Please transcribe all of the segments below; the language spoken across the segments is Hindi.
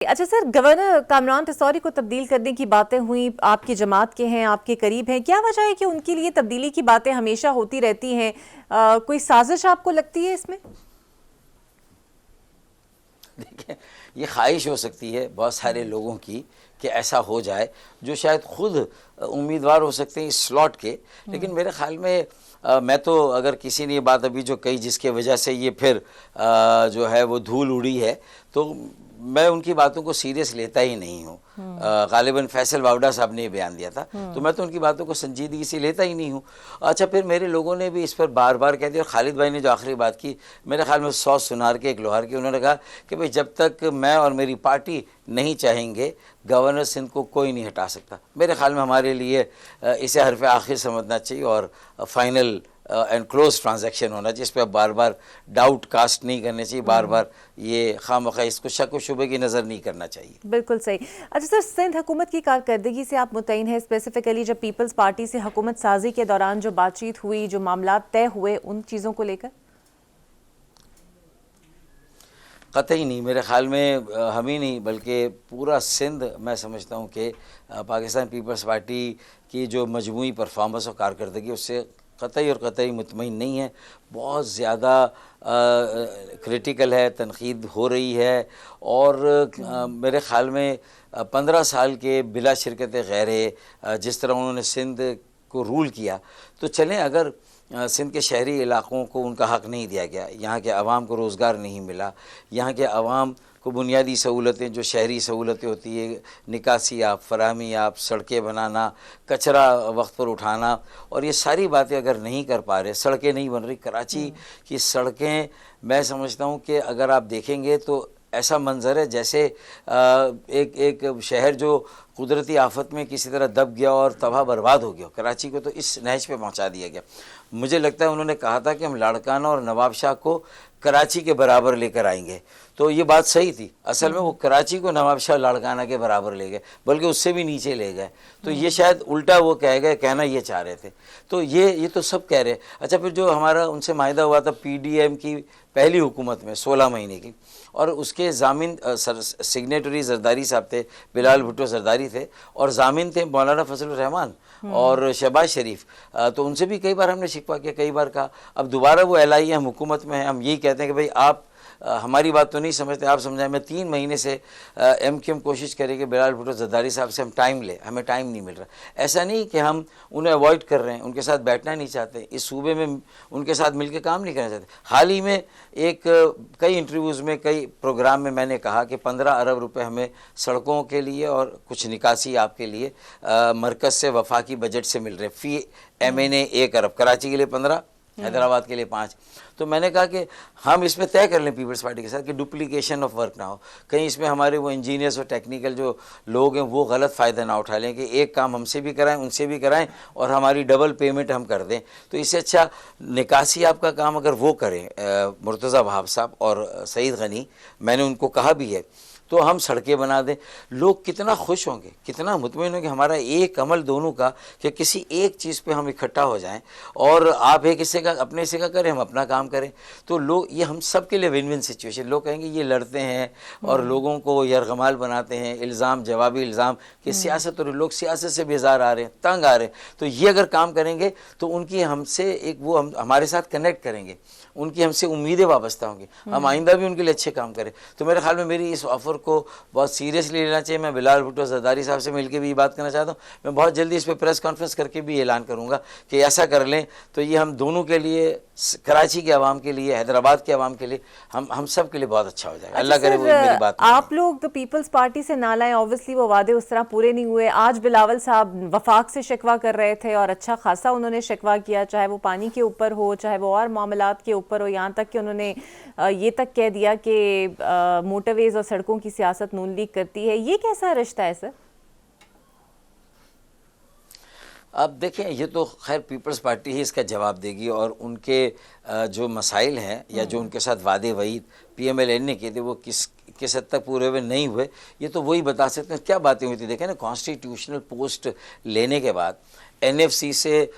अच्छा सर, गवर्नर कामरान तसौरी को तब्दील करने की बातें हुई, आपकी जमात के हैं, आपके करीब हैं, क्या वजह है कि उनके लिए तब्दीली की बातें हमेशा होती रहती हैं? कोई साजिश आपको लगती है इसमें? देखिए, ये ख्वाहिश हो सकती है बहुत सारे लोगों की कि ऐसा हो जाए, जो शायद खुद उम्मीदवार हो सकते हैं इस स्लॉट के। लेकिन मेरे ख्याल में मैं तो, अगर किसी ने ये बात अभी जो कही जिसके वजह से ये फिर जो है वो धूल उड़ी है, तो मैं उनकी बातों को सीरियस लेता ही नहीं हूँ। गालिबन फैसल वावडा साहब ने ये बयान दिया था, तो मैं तो उनकी बातों को संजीदगी से लेता ही नहीं हूँ। अच्छा, फिर मेरे लोगों ने भी इस पर बार बार कह दिया, और खालिद भाई ने जो आखिरी बात की, मेरे ख्याल में 100 सुनार के एक लोहार की, उन्होंने कहा कि भाई जब तक मैं और मेरी पार्टी नहीं चाहेंगे, गवर्नर सिंध को कोई नहीं हटा सकता। मेरे ख्याल में हमारे लिए इसे हरफ आखिर समझना चाहिए और फाइनल एंड क्लोज ट्रांजैक्शन होना चाहिए। इस पर बार बार डाउट कास्ट नहीं करने चाहिए, बार बार ये खामखा इसको शक व शुबे की नज़र नहीं करना चाहिए। बिल्कुल सही। अच्छा सर, सिंध हुकूमत की कारकर्दगी से आप मुतैन हैं? स्पेसिफिकली जब पीपल्स पार्टी से हुकूमत साजी के दौरान जो बातचीत हुई, जो मामला तय हुए, उन चीज़ों को लेकर? कतई नहीं, मेरे ख़्याल में हम ही नहीं बल्कि पूरा सिंध, मैं समझता हूँ कि पाकिस्तान पीपल्स पार्टी की जो मजमूई परफॉर्मेंस और कारकर्दगी उससे कतई और कतई मुतमईन नहीं है। बहुत ज़्यादा क्रिटिकल है, तनकीद हो रही है। और मेरे ख़्याल में 15 साल के बिला शिरकत गैर जिस तरह उन्होंने सिंध को रूल किया, तो चलें, अगर सिंध के शहरी इलाक़ों को उनका हक़ नहीं दिया गया, यहाँ के अवाम को रोज़गार नहीं मिला, यहाँ के अवाम को बुनियादी सहूलतें जो शहरी सहूलतें होती है, निकासी आप, फराहमी आप, सड़कें बनाना, कचरा वक्त पर उठाना, और ये सारी बातें अगर नहीं कर पा रहे, सड़कें नहीं बन रही। कराची की सड़कें, मैं समझता हूँ कि अगर आप देखेंगे तो ऐसा मंजर है जैसे एक शहर जो कुदरती आफत में किसी तरह दब गया और तबाह बर्बाद हो गया। कराची को तो इस नहज पे पहुंचा दिया गया। मुझे लगता है उन्होंने कहा था कि हम लाड़काना और नवाब शाह को कराची के बराबर लेकर आएंगे, तो ये बात सही थी। असल में वो कराची को नवाब शाह लाड़काना के बराबर ले गए, बल्कि उससे भी नीचे ले गए। तो ये शायद उल्टा वो कह गए, कहना ये चाह रहे थे। तो ये तो सब कह रहे हैं। अच्छा, फिर जो हमारा उनसे माहिदा हुआ था PDM की पहली हुकूमत में 16 महीने की, और उसके जामिन सिग्नेटरी जरदारी साहब थे, बिलाल भुट्टो जरदारी थे, और जामिन थे मौलाना फजलुर रहमान और शहबाज शरीफ। तो उनसे भी कई बार हमने शिकवा किया, कई बार कहा। अब दोबारा वो LI हम हुकूमत में हैं, हम यही कहते हैं कि भाई आप हमारी बात तो नहीं समझते, आप समझाएं। मैं 3 महीने से MQM कोशिश करें कि बिलाल भुट्टो जरदारी साहब से हम टाइम लें, हमें टाइम नहीं मिल रहा। ऐसा नहीं कि हम उन्हें अवॉइड कर रहे हैं, उनके साथ बैठना नहीं चाहते, इस सूबे में उनके साथ मिलकर काम नहीं करना चाहते। हाल ही में कई इंटरव्यूज़ में, कई प्रोग्राम में मैंने कहा कि 15 अरब रुपए हमें सड़कों के लिए और कुछ निकासी आपके लिए मरकज़ से वफाकी बजट से मिल रहे। फ़ी MNA 1 अरब, कराची के लिए 15, हैदराबाद के लिए 5। तो मैंने कहा कि हम इसमें तय कर लें पीपल्स पार्टी के साथ कि डुप्लीकेशन ऑफ वर्क ना हो, कहीं इसमें हमारे वो इंजीनियर्स और टेक्निकल जो लोग हैं वो गलत फ़ायदा ना उठा लें कि एक काम हमसे भी कराएं, उनसे भी कराएं, और हमारी डबल पेमेंट हम कर दें। तो इससे अच्छा निकासी आपका काम अगर वो करें मुर्तज़ा वहाब साहब और सईद गनी, मैंने उनको कहा भी है, तो हम सड़कें बना दें। लोग कितना खुश होंगे, कितना मुतमईन होंगे हमारा एक अमल दोनों का, कि किसी एक चीज़ पे हम इकट्ठा हो जाएं, और आप एक हिस्से का अपने हिस्से का करें, हम अपना काम करें। तो लोग, ये हम सब के लिए विन विन सिचुएशन। लोग कहेंगे ये लड़ते हैं और लोगों को यरगमाल बनाते हैं, इल्ज़ाम जवाबी इल्ज़ाम कि सियासत, और लोग सियासत से बेजार आ रहे हैं, तंग आ रहे हैं। तो ये अगर काम करेंगे तो उनकी हमसे एक वो हमारे साथ कनेक्ट करेंगे, उनकी हमसे उम्मीदें वाबस्ता होंगी, हम आइंदा भी उनके लिए अच्छे काम करें। तो मेरे ख्याल में मेरी इस ऑफ़र को बहुत सीरियसली लेना चाहिए। मैं बिलाल भुट्टो जरदारी साहब से मिलकर भी ये बात करना चाहता हूँ। मैं बहुत जल्दी इस पर प्रेस कॉन्फ्रेंस करके भी ऐलान करूँगा कि ऐसा कर लें, तो ये हम दोनों के लिए, कराची के अवाम के लिए, हैदराबाद के अवाम के लिए, हम सब के लिए बहुत अच्छा हो जाएगा। अच्छा अल्लाह करे वो मेरी बात आप लोग तो पीपल्स पार्टी से ना लाए, ऑब्वियसली वो वादे उस तरह पूरे नहीं हुए। आज बिलावल साहब वफाक से शिकवा कर रहे थे और अच्छा खासा उन्होंने शिकवा किया, चाहे वो पानी के ऊपर हो, चाहे वो और मामलात के ऊपर हो। यहाँ तक कि उन्होंने ये तक कह दिया कि मोटरवेज और सड़कों की सियासत नून लीग करती है। ये कैसा रिश्ता है सर? अब देखें, ये तो खैर पीपल्स पार्टी ही इसका जवाब देगी, और उनके जो मसाइल हैं या जो उनके साथ वादे वईद PMLN ने किए थे वो किस हद तक पूरे हुए नहीं हुए, ये तो वही बता सकते हैं। क्या बातें हुई थी, देखें ना, कॉन्स्टिट्यूशनल पोस्ट लेने के बाद NFC से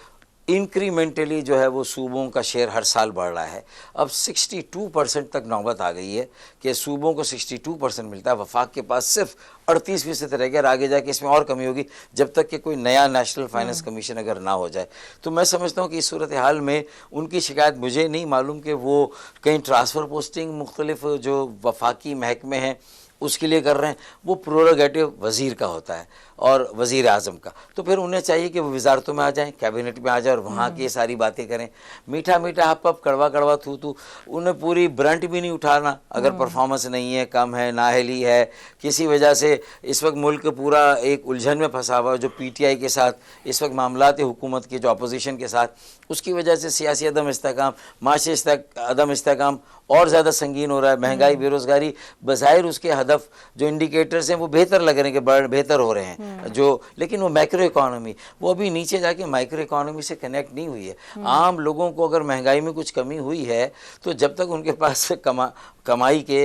इंक्रीमेंटली जो है वो सूबों का शेयर हर साल बढ़ रहा है। अब 62% तक नौबत आ गई है कि सूबों को 62% मिलता है, वफाक के पास सिर्फ 38% रह गया। आगे जाके इसमें और कमी होगी जब तक कि कोई नया नेशनल फाइनेंस कमीशन अगर ना हो जाए। तो मैं समझता हूँ कि इस सूरत हाल में उनकी शिकायत मुझे नहीं मालूम कि वो कहीं ट्रांसफ़र पोस्टिंग मुख्तलिफ जो वफाकी महकमे हैं उसके लिए कर रहे हैं, वो प्रोरोगेटिव वज़ीर का होता है और वज़ीर आज़म का। तो फिर उन्हें चाहिए कि वो वजारतों में आ जाएं, कैबिनेट में आ जाए और वहाँ की सारी बातें करें। मीठा मीठा हप हप कड़वा कड़वा थू थू, उन्हें पूरी ब्रंट भी नहीं उठाना अगर परफॉर्मेंस नहीं है, कम है, नाअहली है, किसी वजह से। इस वक्त मुल्क पूरा एक उलझन में फंसा हुआ है जो PTI के साथ इस वक्त मामलात हुकूमत के जो अपोजिशन के साथ, उसकी वजह से सियासी अदम इस्तेकाम, माशी अदम इस्तेकाम और ज़्यादा संगीन हो रहा है। महंगाई, बेरोज़गारी, बज़ाहिर उसके हदफ जो इंडिकेटर्स हैं वो बेहतर लग रहे हैं कि बेहतर हो रहे हैं जो, लेकिन वो मैक्रो इकॉनमी वो अभी नीचे जाके माइक्रो इकॉनमी से कनेक्ट नहीं हुई है। आम लोगों को अगर महंगाई में कुछ कमी हुई है तो जब तक उनके पास कमाई के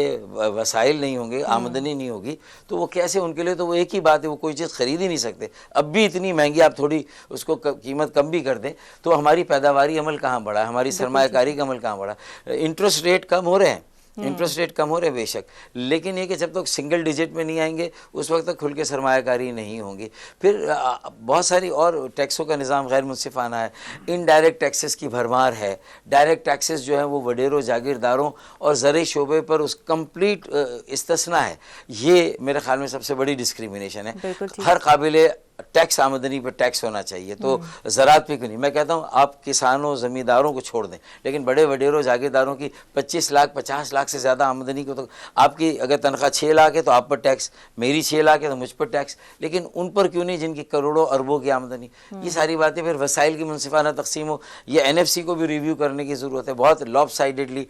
वसाइल नहीं होंगे, आमदनी नहीं होगी, तो वो कैसे, उनके लिए तो वो एक ही बात है, वो कोई चीज़ ख़रीद ही नहीं सकते। अब भी इतनी महंगी, आप थोड़ी उसको कीमत कम भी कर दें तो हमारी पैदावारी अमल कहाँ बढ़ा है, हमारी सरमायाकारी का अमल कहाँ बढ़ा। इंटरेस्ट रेट कम हो रहे हैं, इंटरेस्ट रेट कम हो रहे बेशक, लेकिन ये कि जब तक सिंगल डिजिट में नहीं आएंगे उस वक्त तक खुल के सरमायाकारी नहीं होंगी। फिर बहुत सारी और टैक्सों का निज़ाम गैर मुनसिफाना है, इनडायरेक्ट टैक्सेस की भरमार है। डायरेक्ट टैक्सेस जो है वो वडेरों, जागीरदारों और ज़रई शोबे पर उस कंप्लीट इस्तिस्ना है। ये मेरे ख्याल में सबसे बड़ी डिस्क्रिमिनेशन है। हर काबिल टैक्स आमदनी पर टैक्स होना चाहिए, तो ज़रात पे क्यों नहीं। मैं कहता हूँ आप किसानों, ज़मींदारों को छोड़ दें, लेकिन बड़े वडेरों, जागीरदारों की 25 लाख 50 लाख से ज़्यादा आमदनी को, तो आपकी अगर तनख्वाह 6 लाख है तो आप पर टैक्स, मेरी 6 लाख है तो मुझ पर टैक्स, लेकिन उन पर क्यों नहीं जिनकी करोड़ों अरबों की आमदनी। ये सारी बातें, फिर वसाइल की मुनसिफाना तकसीम हो, ये NFC को भी रिव्यू करने की ज़रूरत है। बहुत लॉपसाइडेडली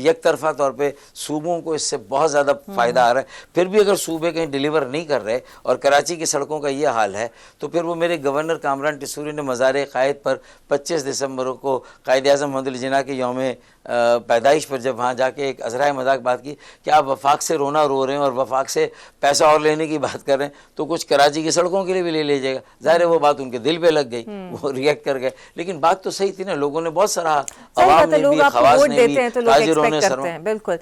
एक तरफा तौर पर सूबों को इससे बहुत ज़्यादा फ़ायदा आ रहा है। फिर भी अगर सूबे कहीं डिलीवर नहीं कर रहे और कराची की सड़कों का ये हाल है, तो फिर वो मेरे गवर्नर कामरान टिसूरी ने मज़ार क़ायद पर 25 दिसंबर को कायद आज़म मोहम्मद अली जिन्ना के यौम पैदाइश पर जब वहाँ जाके एक अज़राए मजाक बात की कि आप वफाक से रोना रो रहे हैं और वफाक से पैसा और लेने की बात कर रहे हैं, तो कुछ कराची की सड़कों के लिए भी ले लीजिएगा। ज़ाहिर है वो बात उनके दिल पे लग गई, वो रिएक्ट कर गए, लेकिन बात तो सही थी ना, लोगों ने बहुत सराहा, अवाम ने भी, खवास ने भी, ताजिरों ने। बिल्कुल।